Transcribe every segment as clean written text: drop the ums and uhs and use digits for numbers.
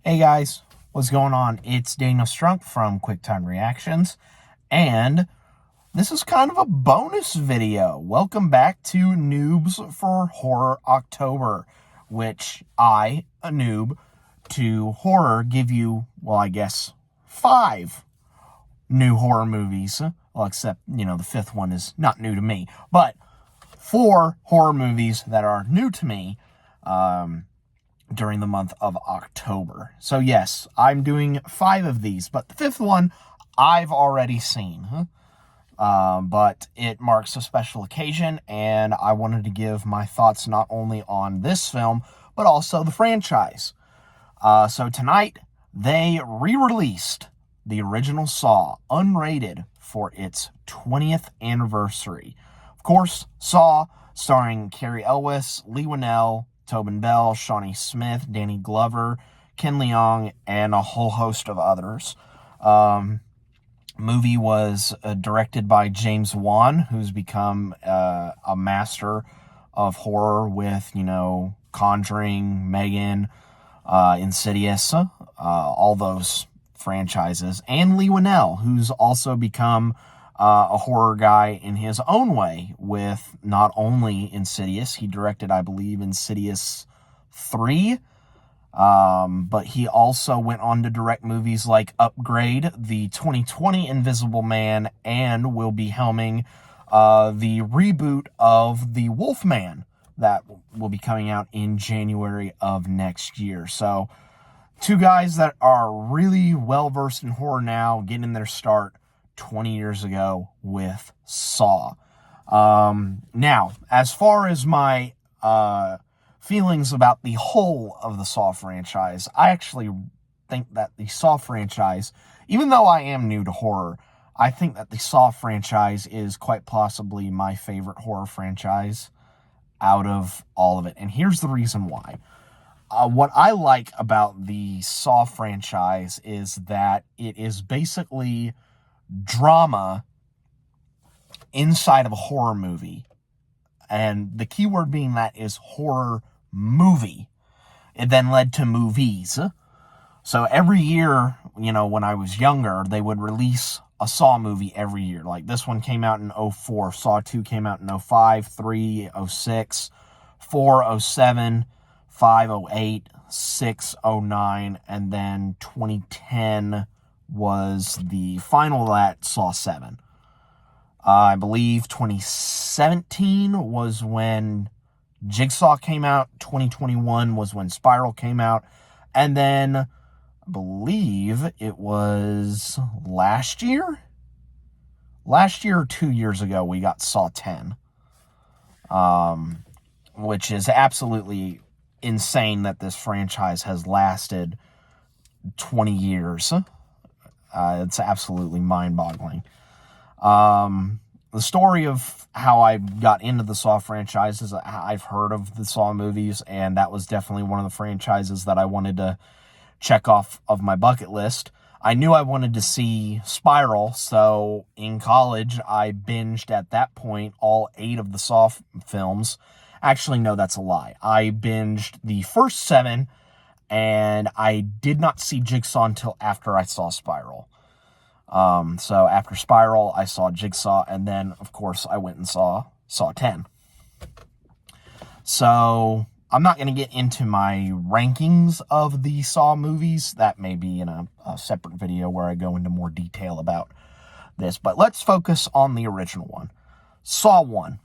Hey guys, what's going on? It's Daniel Strunk from QuickTime Reactions, and this is kind of a bonus video. Welcome back to Noobs for Horror October, which I, a noob to horror, give you, well, I guess, 5 new horror movies. Well, except, the 5th one is not new to me, but 4 horror movies that are new to me, during the month of October. So yes, I'm doing 5 of these, but the 5th one I've already seen. But it marks a special occasion, and I wanted to give my thoughts not only on this film, but also the franchise. So tonight, they re-released the original Saw, unrated, for its 20th anniversary. Of course, Saw, starring Cary Elwes, Lee Winnell, Tobin Bell, Shawnee Smith, Danny Glover, Ken Leung, and a whole host of others. Movie was directed by James Wan, who's become a master of horror with, Conjuring, Megan, Insidious, all those franchises, and Lee Winnell, who's also become a horror guy in his own way with not only Insidious, he directed, I believe, Insidious 3, but he also went on to direct movies like Upgrade, the 2020 Invisible Man, and will be helming the reboot of The Wolfman that will be coming out in January of next year. So, 2 guys that are really well-versed in horror now, getting their start 20 years ago with Saw. Now, as far as my feelings about the whole of the Saw franchise, I actually think that the Saw franchise, even though I am new to horror, I think that the Saw franchise is quite possibly my favorite horror franchise out of all of it. And here's the reason why. What I like about the Saw franchise is that it is basically drama inside of a horror movie. And the key word being that is horror movie. It then led to movies. So every year, when I was younger, they would release a Saw movie every year. Like this one came out in 2004. Saw 2 came out in 2005, 3, 2006, 4, 2007, 5, 2008, 6, 2009, and then 2010 was the final of that, Saw 7. I believe 2017 was when Jigsaw came out. 2021 was when Spiral came out. And then I believe it was last year or 2 years ago, we got Saw 10. Which is absolutely insane that this franchise has lasted 20 years. It's absolutely mind-boggling. The story of how I got into the Saw franchise is I've heard of the Saw movies, and that was definitely one of the franchises that I wanted to check off of my bucket list. I knew I wanted to see Spiral, so in college, I binged at that point all 8 of the Saw films. Actually, no, that's a lie. I binged the first 7, and I did not see Jigsaw until after I saw Spiral. So after Spiral, I saw Jigsaw, and then, of course, I went and saw 10. So, I'm not going to get into my rankings of the Saw movies. That may be in a separate video where I go into more detail about this. But let's focus on the original one. Saw 1.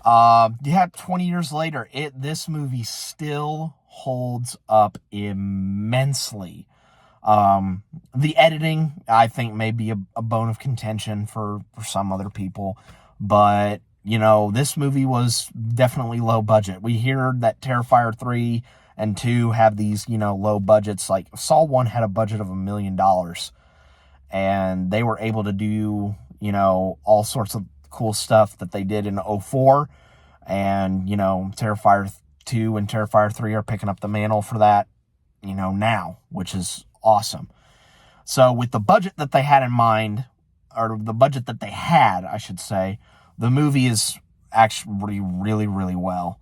20 years later, this movie still holds up immensely. The editing, I think, may be a bone of contention for some other people, but, this movie was definitely low budget. We hear that Terrifier 3 and 2 have these, low budgets. Like, Saw 1 had a budget of $1 million, and they were able to do, all sorts of cool stuff that they did in 2004, and, Terrifier 2 and Terrifier 3 are picking up the mantle for that, now, which is awesome. So with the budget that they had in mind, or the budget that they had, I should say, the movie is actually really, really well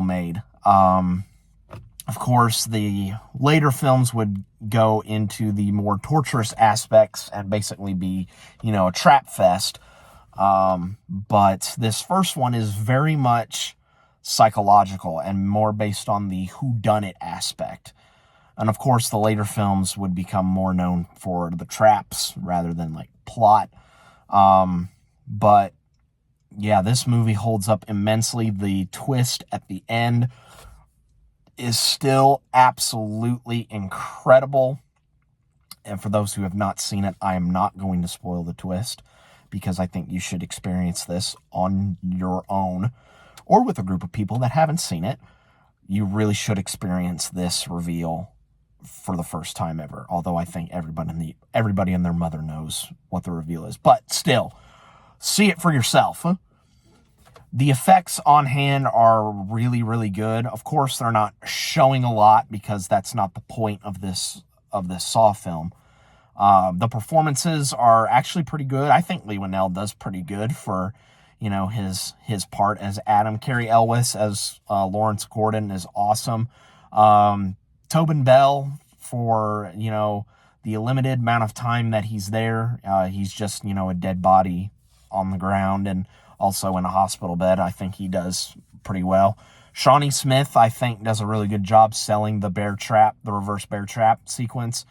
made. Of course, the later films would go into the more torturous aspects and basically be, a trap fest. But this first one is very much psychological and more based on the whodunit aspect. And of course, the later films would become more known for the traps rather than like plot. But yeah, this movie holds up immensely. The twist at the end is still absolutely incredible. And for those who have not seen it, I am not going to spoil the twist because I think you should experience this on your own or with a group of people that haven't seen it. You really should experience this reveal for the first time ever. Although I think everybody and their mother knows what the reveal is. But still, see it for yourself. The effects on hand are really, really good. Of course, they're not showing a lot because that's not the point of this Saw film. The performances are actually pretty good. I think Lee Winnell does pretty good for, his part as Adam. Cary Elwes as Lawrence Gordon is awesome. Tobin Bell for, the limited amount of time that he's there. He's just, a dead body on the ground and also in a hospital bed. I think he does pretty well. Shawnee Smith, I think, does a really good job selling the reverse bear trap sequence.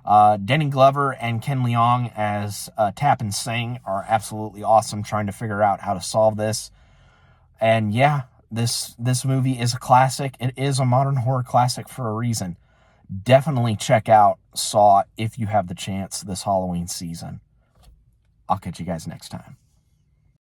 Danny Glover and Ken Leong as Tappan Singh are absolutely awesome trying to figure out how to solve this. And yeah, this movie is a classic. It is a modern horror classic for a reason. Definitely check out Saw if you have the chance this Halloween season. I'll catch you guys next time.